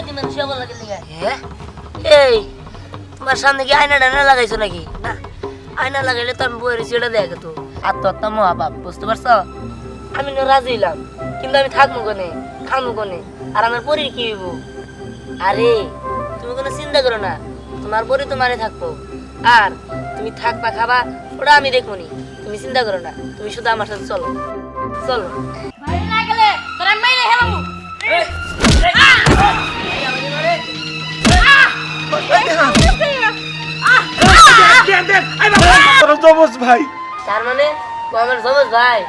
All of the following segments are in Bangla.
তুমি শুয়ে বল লাগে হ্যাঁ এই তোমার সামনে কি আয়না ডানা লাগাইছো নাকি না আয়না লাগাইলে তো আমি বইয়ের সেটা দেখে তো আত্মহত্যা মহাপাপ বুঝতে পারছো আমি না রাজি হইলাম কিন্তু আমি থাকবো কোনে খামো কোনে আর আমার পরীর কি হইব আরে তুমি কোনো চিন্তা করো না তোমার পরী তোমারে থাকবো আর তুমি থাকবা খাবা ওটা আমি দেখবো নি তুমি চিন্তা করো না তুমি শুধু আমার সাথে চলো চলো ভালো না গেলে তোরা মেরে হেলামু ভাই তার মানে ও আমার জমজ ভাই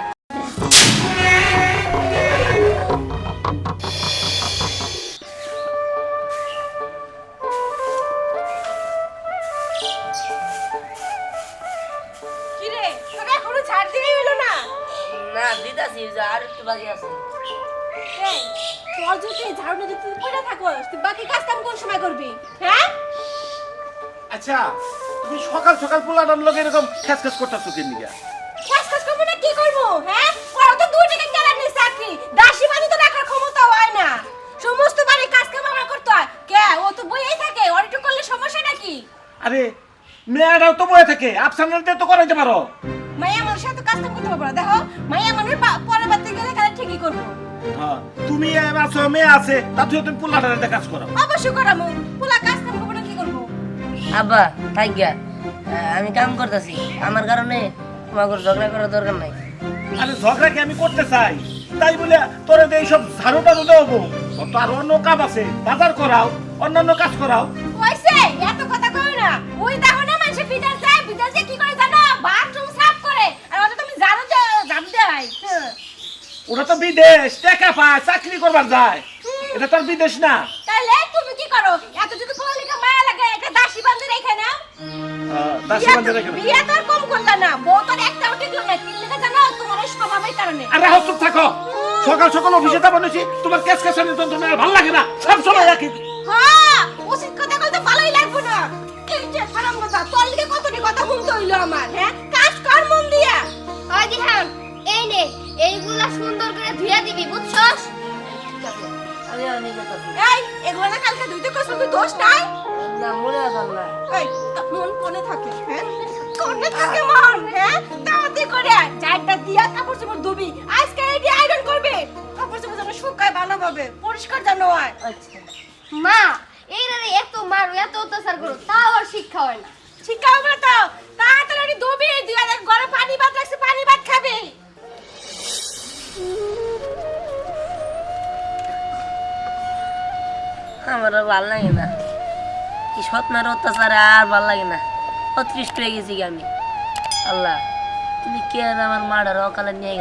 কি রে তোরা এখনো ছাড় দিয়ে হলো না না দিদাসি আর একটু বাকি আছে এই তোর যদি ঝাড়ু না দিতে পড়ে থাকোস তুই বাকি কাজ কাম কোন সময় করবি হ্যাঁ আচ্ছা তুমি সকাল সকাল পোলাটার লোক এরকম খেস খেস করতেছো কেন নিগা কাজ কাজ করবো না কি করবো হ্যাঁ ওরা তো 2 টাকা কেলার নেই চাকরি দাসী বানি তো রাখার ক্ষমতা হয় না সমস্ত বাড়ি কাজ কাম আমরা করতে হয় কে ও তো বইয়েই থাকে ওর একটু করলে সমস্যা নাকি আরে মেয়েরাও তো বয়ে থাকে আফসানাল দিয়ে তো করাইতে পারো মাইয়া মানুষের সাথে কাজ কাম করতে পারবো না দেখো মাইয়া মানুষ পরে বাড়তে গেলে কাজ ঠিকই করবো হ্যাঁ তুমি আছো মেয়ে আছে তাতেও তুমি পোলাটারে কাজ করো অবশ্যই করামু পোলা কাজ কাম করবো না কি করবো আব্বা থাক গিয়া আমি কাম করতেছি আমার কারণে তোমাকে ঝগড়া করার দরকার নাই আরে ঝগড়া কি আমি করতে চাই তাই বলে তোরে এই সব ঝাড়ু টাড়ু দেবো তো আর অন্য কাজ আছে বাজার করাও অন্যান্য কাজ করাও ওইসে এত কথা কই না ওই দেখো না মানুষ বিদেশ যায় বিদেশে কি করে জানো বাথরুম সাফ করে আর ওটা তুমি জানো যে জান দেয় ওরা তো বিদেশ টাকা পায় চাকরি করবার যায় এটা তো আর বিদেশ না তাহলে তুমি কি করো এত যদি পড়ালেখা মায়া লাগে একটা দাসী বান্ধে রেখে নাও দাসী বান্ধে রেখে নাও। বিয়ে তো আর কম করলা না বউ তো একটাও টিকলো না তিন লেখা জানো তোমার এই স্বভাবের কারণে আরে হাও চুপ থাকো সকাল সকাল অফিসে যাবো নাকি তোমার কেস কেসানির যন্ত্রণা আর ভালো লাগে না সব সময় একই হ্যাঁ উচিত কথা বলতে ভালোই লাগবে না এই যে খারাপ কথা তোর লিগে কতটি কথা শুনতে হইলো আমার হ্যাঁ কাজ কর মন দিয়া ওই দিহান এই নে এইগুলা সুন্দর করে ধুইয়া দিবি বুঝছস আমি আর নিজে করছি এই এগুলো না কালকে দুইতে কষ্ট তুই দোষ নাই না মনে আসল না এই তোর মন কোনে থাকে হ্যাঁ কোনে থাকে মন হ্যাঁ তাতে করে চারটা দিয়া কাপড় চোপড় ধুবি আজকে এটি আয়রন করবে কাপড় চোপড় যেন শুকায় ভালোভাবে পরিষ্কার যেন হয় আচ্ছা মা এইরা এত মারো এত অত্যাচার করো তাও আর শিক্ষা হয় না শিক্ষা হবে তো তাড়াতাড়ি ধুবি দুই দেখ ঘরে পানি ভাত রাখছে পানি ভাত খাবে আমার আর ভাল লাগে না কি সৎমার অত্যাচারে আর ভাল লাগে না অতৃষ্ট হয়ে গেছি কি আমি আল্লাহ তুমি কে আর আমার মাডার অকালে নিয়ে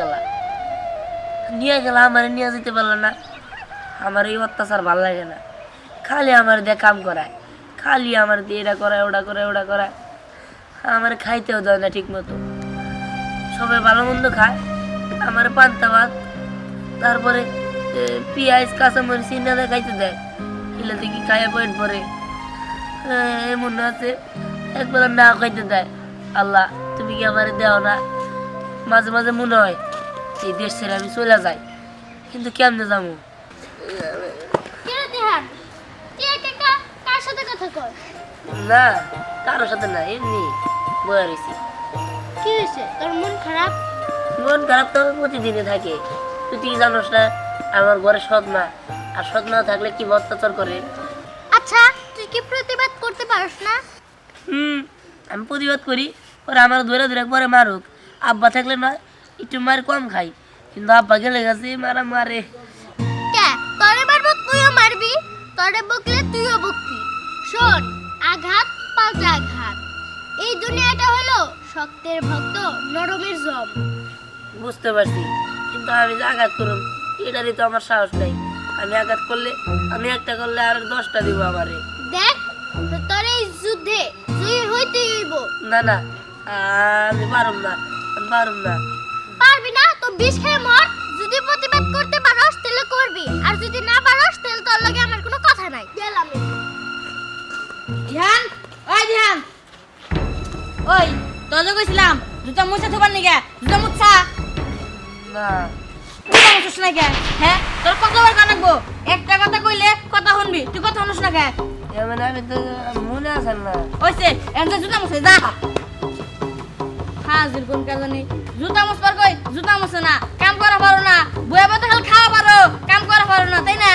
গেলা আমার নিয়ে যেতে পারলো না আমার এই অত্যাচার ভাল লাগে না খালি আমার দিয়ে কাম করায় খালি আমার দিয়ে এটা করায় ওটা করে ওটা করায় আমার খাইতেও দেয় না ঠিক মতো সবাই ভালো মন্দ খায় আমার পান্তা ভাত তারপরে পেঁয়াজ কাঁচামরিচ চিন্তা খাইতে দেয় এগুলো থেকে খাইয়া পেট ভরে এমন আছে একবার না খাইতে দেয় আল্লাহ তুমি কি আমার দেও না মাঝে মাঝে মনে হয় এই দেশ ছেড়ে আমি চলে যাই কিন্তু কেমনে যাবো কে দিহান তুই একা কার সাথে কথা কর না কারোর সাথে না এমনি বয়ে রয়েছি কি হইছে তোর মন খারাপ মন খারাপ তো প্রতিদিনে থাকে তুই কি জানোস না আমার ঘরে সৎ মা আর সৎ মা থাকলে কি অত্যাচার করে আচ্ছা তুই কি প্রতিবাদ করতে পারছ না আমি প্রতিবাদ করি ওরা আমার ধরে ধরে পরে মারুক আব্বা থাকলে না একটু মার কম খাই কিন্তু আব্বা গেলে গেছে মারা মারে কে তোরে মারবো তুইও মারবি তোরে বকলে তুইও বকবি শোন আঘাত পাল্টা আঘাত এই দুনিয়াটা হলো শক্তের ভক্ত নরমের জম বুঝতে পারছি কিন্তু আমি যে আঘাত করুন এটারই তো আমার সাহস নাই আমি আঘাত করলে আমি একটা করলে আর 10টা দিব আমারে দেখ তোর এই যুদ্ধে জয়ী হইতেই হইব না না আমি পারুম না পারবি না তো বিষ খেয়ে মর যদি প্রতিবাদ করতে পারস তাহলে করবি আর যদি না পারস তাহলে তোর লগে আমার কোনো কথা নাই গেলাম ধ্যান ওই তোর কইছিলাম জুতা মুছা থবার নিগে জুতা মুছা না আইছিস না কে হ্যাঁ তোর কতবার কানাকবো একটা কথা কইলে কথা শুনবি তুই কথা শুনিস না কে মানে আমি তো মনে আছেন না। ওইছে এনতে জুতা মুছে যা হাজির কোন কাজ নেই জুতা মুছবার কই জুতা মুছে না কাম করা পারো না বইয়া বইতে খালি খাওয়া পারো কাম করা পারো না তাই না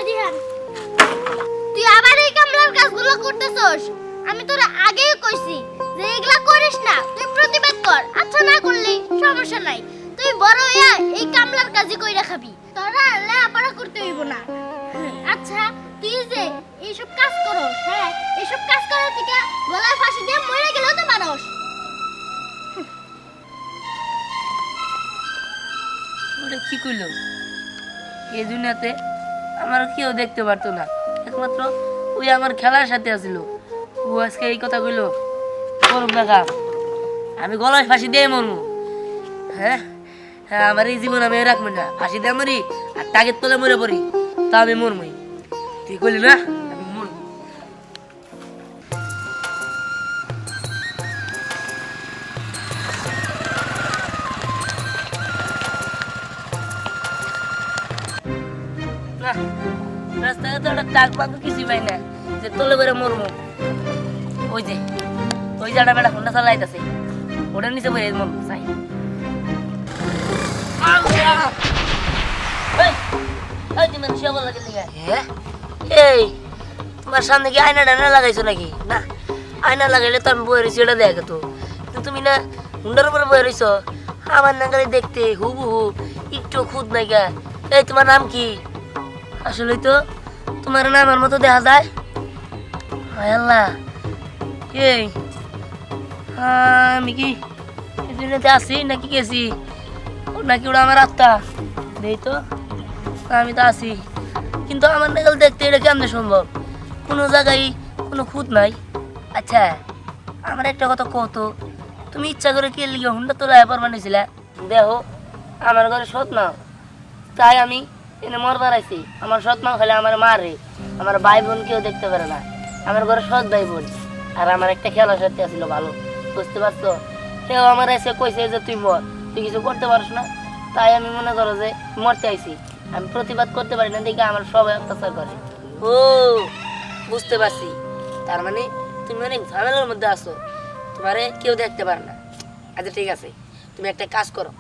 দিহান তুই আবার এই কামলার কাজগুলো করতেছস আমি তোরা আগেই কইছি যে এগুলা করিস না তুই প্রতিবাদ কর আচ্ছা না করলে সমস্যা নাই তুই বড় হইয়া এই কামলার কাজই কইরা খাবি তোরা লেখাপড়া করতে হইব না আচ্ছা তুই যে এইসব কাজ করস হ্যাঁ এইসব কাজ করার থেকে গলায় ফাঁসি দিয়ে মরে গেলেও তো মানুষ ওটা কি কইল? এই দুনিয়াতে আমার কেউ দেখতে পারতো না, একমাত্র ওই আমার খেলার সাথে আছিল। ও আজকে এই কথা কইল, করুক না কাম, আমি গলায় ফাঁসি দিয়ে মরমু। হ্যাঁ হ্যাঁ, আমার এই জীবন আমি রাখবো না, ফাঁসি দিয়ে মরি আর টাকের তলে মরে পড়ি, তা আমি মরমই। তুই কইলি না আমি মরবো। না, রাস্তায় তো একটা টাক পাক কিছু পাই না যে তলে করে মরমু। ওই যে একটা বেটা হোন্ডা চালাইতেছে, ওটার নিচে বসে মরমু চাই। এই তোমার সামনে কি আয়না ডানা লাগাইছো নাকি? না, আয়না লাগাইলে তো আমি বয়ে রয়েছি, এটা দেখে তো। কিন্তু তুমি না হুন্ডার উপরে বয়ে রয়েছ, আমার নাগালে দেখতে হুবহু, একটু খুদ নাই গা। এই তোমার নাম কি? আসলে তো তোমার নাম আমার মতো দেখা যায়। হায় আল্লাহ, এই আমি কি এই দুনিয়াতে আছি নাকি গেছি, নাকি ওটা আমার আত্মা? নেই তো, আমি তো আছি, কিন্তু আমার নাগাল দেখতে এটা কেমনে সম্ভব? কোনো জায়গায় কোনো খুঁত নাই। আচ্ছা, আমার একটা কথা কত, তুমি ইচ্ছা করে কে লিখে হুন্ডা তোলা পারবা নিয়েছিলে? দেখো, আমার ঘরে সৎ নাও, তাই আমি এনে মরবার আইছি। আমার সৎ নাও খালে আমার মারে, আমার ভাই বোন কেউ দেখতে পারে না। আমার ঘরে সৎ ভাই বোন, আর আমার একটা খেলা সাথে আসছিল ভালো, বুঝতে পারছো? কেউ আমার এসে কইছে যে তুই মর, তুই কিছু করতে পারছ না, তাই আমি মনে করো যে মরতে আইছি। আমি প্রতিবাদ করতে পারি না দেখে আমার সবাই অত্যাচার করে। ও বুঝতে পারছি, তার মানে তুমি অনেক ঝামেলার মধ্যে আছো, তোমারে কেউ দেখতে পারে না। আচ্ছা ঠিক আছে, তুমি একটা কাজ করো,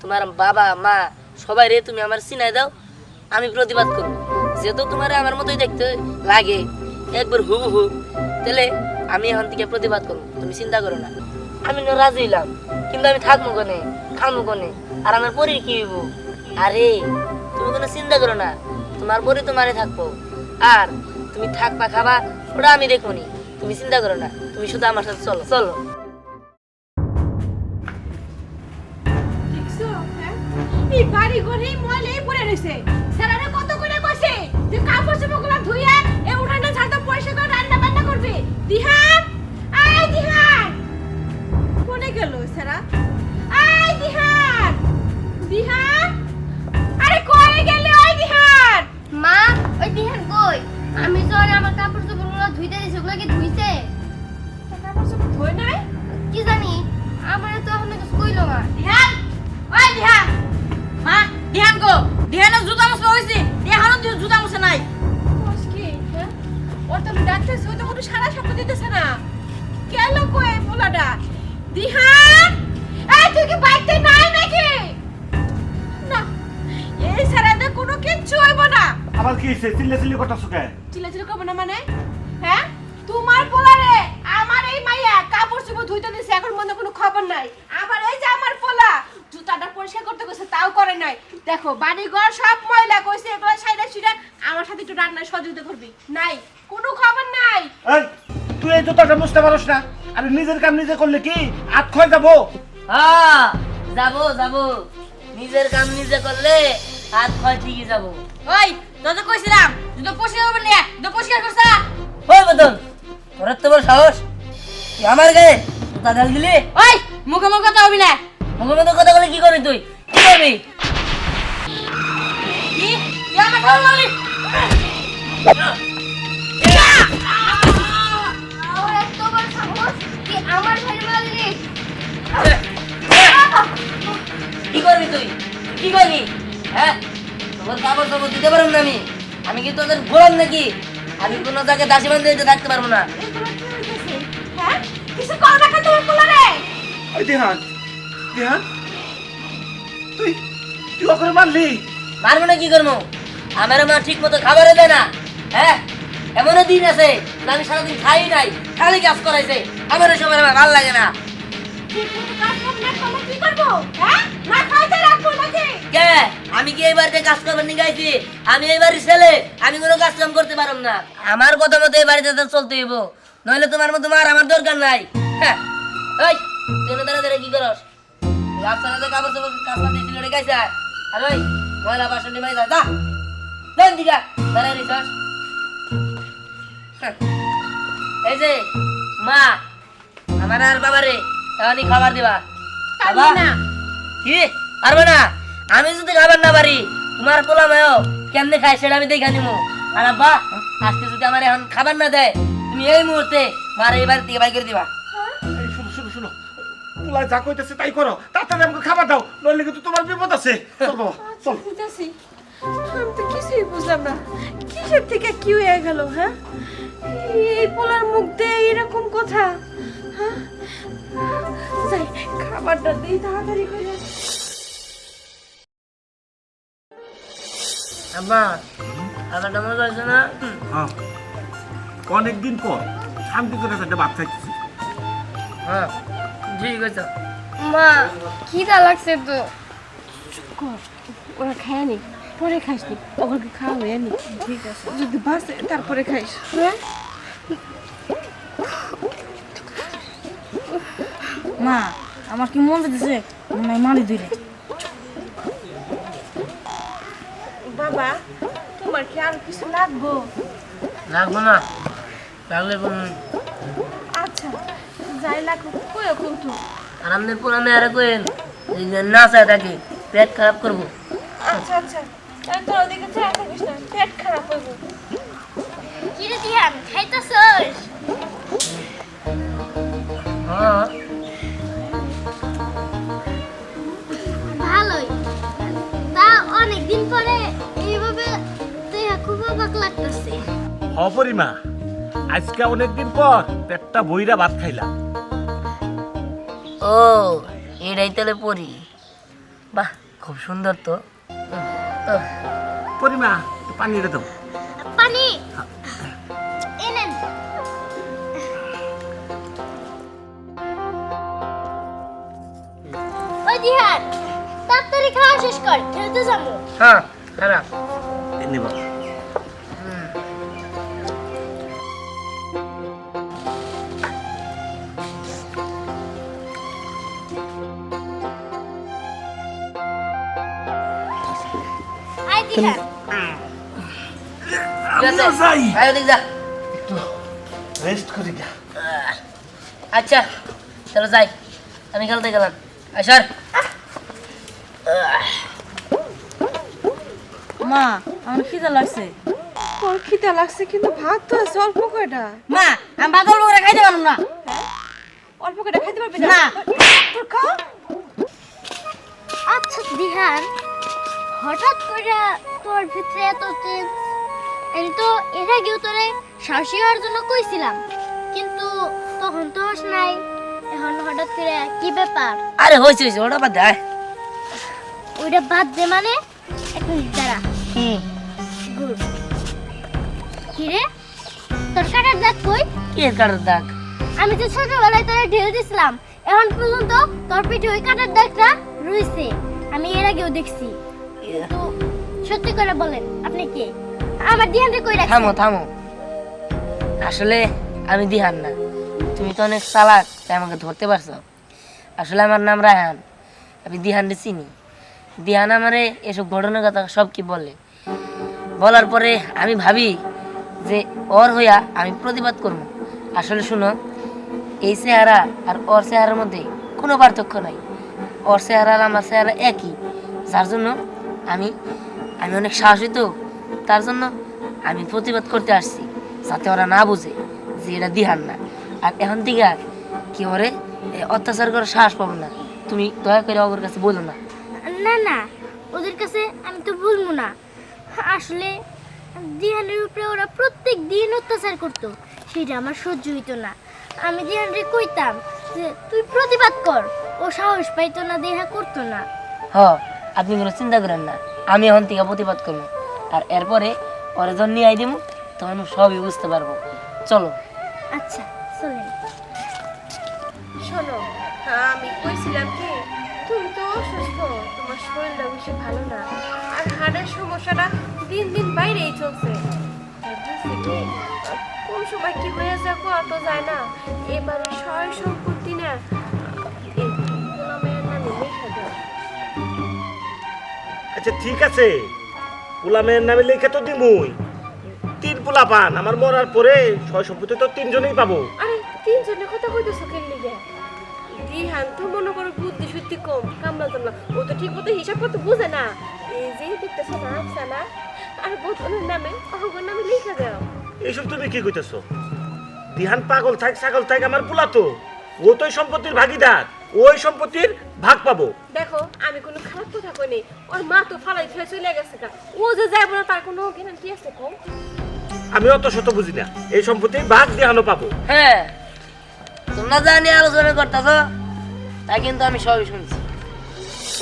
তোমার বাবা মা সবাই রে তুমি আমার চিনাই দাও, আমি প্রতিবাদ করবো। যেহেতু তোমার আমার মতোই দেখতে লাগে একবার হুবহু, তাহলে আমি এখন থেকে প্রতিবাদ করবো, তুমি চিন্তা করো না। আমি না রাজি হইলাম, কিন্তু আমি থাকবো কোনে, খামো কোনে, আর আমার পরীর কি হইব? আরে তুমি কোনো চিন্তা করো না, তোমার পরে তোমারে থাকবো, আর তুমি থাকবা খাবা ওটা আমি দেখবো নি, তুমি চিন্তা করো না, তুমি শুধু আমার সাথে চলো চলো। দেখছো হ্যাঁ এই বাড়ি ঘরে ময়লাই পড়ে রইছে স্যারেরা কত করে কইছে যে কাপড় চোপড়গুলো ধুইয়া এই উঠানটা ঝাড়টা পরিষ্কার করে রান্না বান্না করবে। দিহান, আই দিহান, কোনে গেল স্যারা? আই দিহান, দিহান, আরে কই গেলে? ওই দিহান, মা ওই দিহান কই? আমি তো আর আমার কাপড় চোপড়গুলো ধুইতে দিছি, ওগুলো কি ধুইছে? তোর কাপড় চোপড় ধুই নাই? কি জানি, আমার তো এখন কিছু কইলো না। দিহান, ওই দিহান, মা দিহান গো, দিহানের জুতা মুছতে হইছে, দিহানও জুতা মুছে নাই। কি হ্যাঁ ওর তো ডাক্তার সই তো কোনো সারা শব্দ দিতেছে না, কেন কই পোলাটা? দিহান, এই তুই কি বাইতে নাই নাকি? না, এই সারাতে কোনো কিচ্ছু হইব না। আবার কি হইছে? চিল্লা চিল্লি করতেছো কেন? চিল্লাচিল্লি করব না মানে? হ্যাঁ তোমার পোলারে আমার এই মাইয়া কাপড় চোপড় ধুইতে দিছে, এখন মনে কোনো খবর নাই। আবার এই যে আমার পোলা জুতাটা পরিষ্কার করতে কইছে, তাও করে নাই। দেখো বাড়ি ঘর সব ময়লা কইছে, এগুলো সাইডা সিডা আমার সাথে একটু রান্নায় সহযোগিতা করবি। নাই, কোনো খবর নাই। এই তুই এই জুতাটা মুছতে পারছ না? আরে নিজের কাম নিজে করলে কি হাত ক্ষয় যাবো? হ্যাঁ যাবো যাবো, নিজের কাম নিজে করলে হাত ক্ষয় ঠিকই যাবো। ওই তোকে কইছিলাম জুতো পরিষ্কার করবি না, জুতো পরিষ্কার করছা? ওই বদন, তোর তো বড় সাহস, তুই আমার গায়ে জুতা ঢাল দিলি? ওই মুখে মুখে কথা হবি না। মুখের মতো কথা বলে কি করবি তুই? কি করবি? কি তুই আমার ঘর মারলি? পারবো না আমি কি তোদের গোলাম নাকি? আমি কোনো জায়গায় দাসী বান্ধে থাকতে পারবো না। এগুলো কি হইতেছে? হ্যাঁ কিছু কর না তোর পোলারে। ওই দিহান দিহান তুই তুই ওকে মারলি? মারবো না কি করবো? আমার মা ঠিক মতো খাবারে দেয় না। হ্যাঁ এমনও দিন আছে যে আমি সারাদিন খাই নাই, খালি কাজ করাইছে। আমার এসব আমার ভালো লাগে না। ঠিক মতো কাজ কাম না করলে কি করবো? হ্যাঁ না খাইতে রাখবো নাকি? কে আমি কি এই বাড়িতে কাজ করবার নিয়ে গাইছি? আমি এই বাড়ির ছেলে, আমি কোনো কাজ কাম করতে পারব না। আমার কথা মতো এই বাড়িতে তো চলতে হইব, নইলে তোমার মতো মার আমার দরকার নাই। হ্যাঁ ওই তুই দাঁড়া দাঁড়া কি করস? রাস্তাতে কাপড় চোপড় কাজ করতে ছিল রে গাইছে। আর ওই ময়লা বাসন নিয়ে যা যা দেন দিকা দাঁড়াই রিসাস। এই যে মা আমার আর বাবারে তাহলে খাবার দিবা। পারবো না। কি পারবে না? আমি যদি খাবার না পারি তোমার পোলা মেয় কেমনে খাই সেটা আমি দেখে নিবো। আর আব্বা আজকে যদি আমার এখন খাবার না দেয় তুমি এই মুহূর্তে মার এই বাড়ি থেকে বাই করে দিবা। এই শুনো শুনো শুনো, পোলায় যা কইতেছে তাই করো, তাড়াতাড়ি আমাকে খাবার দাও, নইলে কিন্তু তোমার বিপদ আছে। চল বাবা চল। বুঝাছি আমি তো কিছুই বুঝলাম না, কিসের থেকে কি হয়ে গেল? হ্যাঁ এই পোলার মুখ দিয়ে এরকম কথা? হ্যাঁ যাই খাবারটা দিই তাড়াতাড়ি করে। আব্বা খাবারটা মনে করছে না? হ্যাঁ অনেকদিন পর শান্তি করে একটা ভাত খাইতেছি। হ্যাঁ ঠিক আছে। মা খিদা লাগছে তো। ওরা খায় নি, পরে খাইস নি, ওগুলোকে খাওয়া হয়ে নি। ঠিক আছে যদি বাসে তারপরে খাইস। মা আমার কি মন দিতেছে মনে হয় মারি দিলে। বাবা তোমার কি আর কিছু লাগবো? লাগবো না, লাগলে আচ্ছা যাই লাগবো কই কিন্তু। আর আমাদের পুরানো আর কেন না চায় থাকে পেট খারাপ করবো। আচ্ছা আচ্ছা তাই তোর ওদিকে চা থাকিস না, পেট খারাপ হইব। কি রে দিহান খাইতেছস? হ্যাঁ ভালোই। তা অনেকদিন পরে এইভাবে দেখা খুব অবাক লাগতেছে। অপরিমা আজকে অনেকদিন পর পেটটা বইরা ভাত খাইলাম। ও এটাই তাহলে পরি, বাহ খুব সুন্দর তো। পরিমা পানি রে দাও। পানি এনেন। ওই দিহান তাড়াতাড়ি খাওয়া শেষ কর, খেলতে যাবো। হ্যাঁ খারাপ নিবা আই দিহান যাই। আয় ওদিক যা। রেস্ট করি গা। আচ্ছা চলো যাই, আমি খেলতে গেলাম। আসার মা আমার খিদা লাগছে। ওর খিদা লাগছে কিন্তু ভাত তো আছে অল্প কয়টা। মা আমি ভাত অল্প করে খাইতে পারবো না। অল্প কয়টা খাইতে পারবি না। তোর খাও। আচ্ছা দিহান হঠাৎ করে তোর ভিতরে এত চেঞ্জ? আমি তো এর আগেও তোরে সাহসী হওয়ার জন্য কইছিলাম, কিন্তু তখন তো হোস নাই। এখন হঠাৎ করে কি ব্যাপার? আরে হয়েছে হয়েছে ওটা বাদ দেয়। ওইটা বাদ দে মানে? এক মিনিট দাঁড়া। গুড। কিরে তোর কাটার দাগ কই? কি এর কাটার দাগ? আমি তো ছোটবেলায় তোরে ঢেলে দিছিলাম, এখন পর্যন্ত তোর পিঠে ওই কাটার দাগটা রয়েছে। আমি এর আগেও দেখছি। তো সত্যি করে বলেন আপনি কে? আমার দিহানরে কই রাখছেন? থামো থামো, আসলে আমি দিহান না, তুমি তো অনেক চালাক তাই আমাকে ধরতে পারছো। আসলে আমার নাম রায়হান, আমি দিহানরে চিনি। দিহান আমারে এসব ঘটনার কথা সব কি বলে, বলার পরে আমি ভাবি যে ওর হইয়া আমি প্রতিবাদ করব। আসলে শুনো, এই চেহারা আর ওর চেহারার মধ্যে কোনো পার্থক্য নাই। ওর চেহারা আর আমার চেহারা একই, যার জন্য আমি আমি অনেক সাহসী তো, তার জন্য আমি প্রতিবাদ করতে আসছি, যাতে ওরা না বুঝে যে এটা দিহান না। আর এখন থেকে কি ওরে অত্যাচার করার সাহস পাবো না। তুমি দয়া করে ওর কাছে বলো না। না না, ওদের কাছে আমি তো ভুলবো না। আসলে দিহানের উপরে ওরা প্রত্যেক দিন অত্যাচার করতো, সেটা আমার সহ্য হইতো না। আমি দিহানরে কইতাম যে তুই প্রতিবাদ কর, ও সাহস পাইতো না, দেখা করতো না। হ, আপনি কোনো চিন্তা করেন না, আমি এখন থেকে প্রতিবাদ করবো। আর এরপরে ওরা যখন নিয়ে আই দিব তখন ও সবই বুঝতে পারবো। চলো। আচ্ছা চলেন। শোনো, আমি কইছিলাম কি, তুমি তো অসুস্থ, তোমার শরীরটা বেশি ভালো না, আর হাড়ের সমস্যাটা দিন দিন বাইরেই চলছে। আর বুঝছি কি, কোন সময় কি হয়ে যাবো অত যায় না। এবারে সয় সম্পত্তি না এই গোলামের নামে লেখা দাও। আচ্ছা ঠিক আছে, পোলামের নামে লিখে তো দিমুই। 3 পোলা পান, আমার মরার পরে সয় সম্পত্তি তো 3 জনেই পাবো। আরে 3 জনের কথা কইতেছো কেন লিগে? দিহান তো মনে করো বুদ্ধি শুদ্ধি কম, কামলা জামলা, ও তো ঠিক মতো হিসাব করতে বুঝে না। এই যে দেখতেছো না আফসানা আর বোতলের নামে অহগর নামে লিখে দাও। এইসব তুমি কি কইতেছো? দিহান পাগল থাক ছাগল থাক, আমার পোলা তো, ও তো ওই সম্পত্তির ভাগিদার, ওই সম্পত্তির ভাগ পাবো। দেখো আমি কোনো খারাপ কথা কই নাই, ওর মা তো ফালাই ফেলে চলে গেছে গা, ও যে যাইব না তার কোনো গ্যারান্টি আছে কম? আমি অত শত বুঝি না, এই সম্পত্তির ভাগ দিহানও পাবো। হ্যাঁ, তোমরা যা নিয়ে আলোচনা করতেছ তা কিন্তু আমি সবই শুনছি।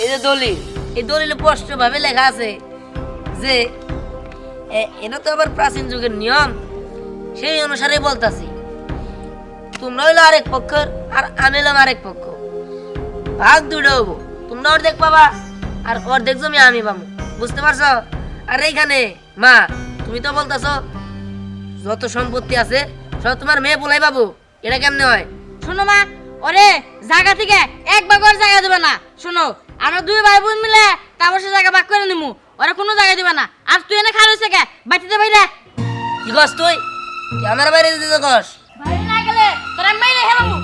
এই যে দলিল, এই দলিলে স্পষ্ট ভাবে লেখা আছে যে এটা তো আবার প্রাচীন যুগের নিয়ম, সেই অনুসারে বলতাছি। তোমরা হইলো আরেক পক্ষের আর আমি হলাম আরেক পক্ষ, ভাগ দুটো হবো। তোমরা অর্ধেক পাবা আর অর্ধেক জমি আমি পাবো, বুঝতে পারছো? আর এইখানে মা, তুমি তো বলতেছ যত সম্পত্তি আছে সব তোমার মেয়ে বলাই পাবো, এটা কেমনে হয়? শোনো মা, ওরে জায়গা থেকে এক ভাগ ওর জায়গা দেবে না। শোনো, আমরা 2 ভাই বোন মিলে তারপর সে জায়গা ভাগ করে নিমু, ওরা কোনো জায়গা দেবে না। আর তুই এনে খার হয়েছে কে বাটিতে বাইরে? কি কস তুই? তুই আমার বাইরে দিতে কস? বাইরে না গেলে তোরা মাইরে হেলামু।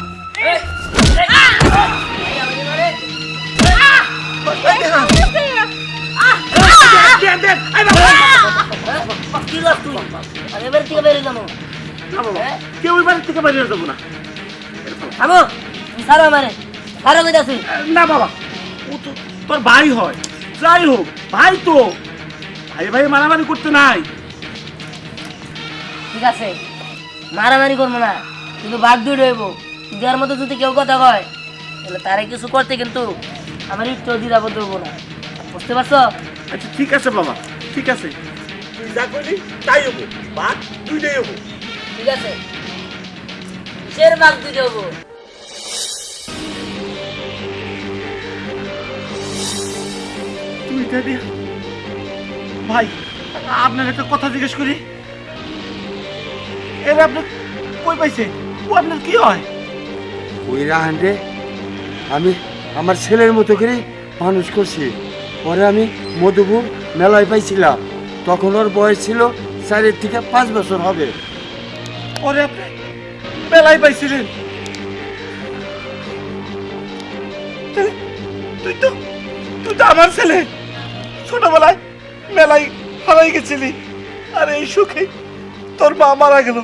কি কস তুই? আমি এবার থেকে বেরিয়ে যাবো। কেউ ওই বাড়ির থেকে বাইরে যাবো না। থামো, তুমি ছাড়ো আমারে, ছাড়ো কইতাছি। না বাবা, ও তো তোর ভাই হয়, যাই হোক ভাই তো, ভাই ভাই মারামারি করতে নাই। ঠিক আছে, মারামারি করবো না, কিন্তু বাঘ দুই রইব। দেওয়ার মতো যদি কেউ কথা কয় তাহলে তারে কিছু করতে কিন্তু আমার একটু দ্বিধাবোধ হবো না, বুঝতে পারছো? আচ্ছা ঠিক আছে বাবা, ঠিক আছে, তুই যা করলি তাই হবো, ভাগ 2টাই হবো। ঠিক আছে, কিসের বাঘ দুই হবো? তুই দাদি ভাই, আপনার একটা কথা জিজ্ঞেস করি, এর আপনি কই পাইছে? ও আপনার কি হয়? ওই রাহান রে আমি আমার ছেলের মতো করে মানুষ করছি। পরে আমি মধুপুর মেলায় পাইছিলাম, তখন ওর বয়স ছিল 4 থেকে 5 বছর হবে। ওরে আপনি মেলায় পাইছিলেন? তাহলে তুই তো আমার ছেলে, ছোটবেলায় মেলায় হারাই গেছিলি, আর এই সুখে তোর মা মারা গেল।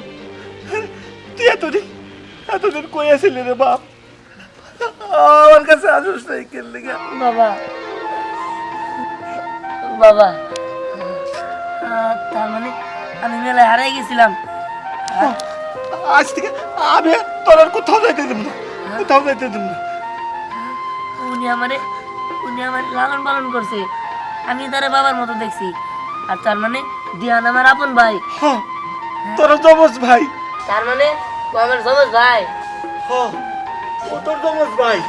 তুই এতদিন কই আছিলি রে বাপ? আমার কাছে আসিস নাই কেন লেগে? বাবা, বাবা, তার মানে আমি মেলায় হারাই গেছিলাম। আজ থেকে আমি তোর আর কোথাও যাইতে দেব না, কোথাও যাইতে দেব না। উনি আমার লালন পালন করছে, আমি তারে বাবার মতো দেখছি। আর তার মানে দিয়ান আমার আপন ভাই। হ্যাঁ, তোর জমজ ভাই। তার মানে ও আমার জমজ ভাই। হ্যাঁ, ও তোর জমজ ভাই।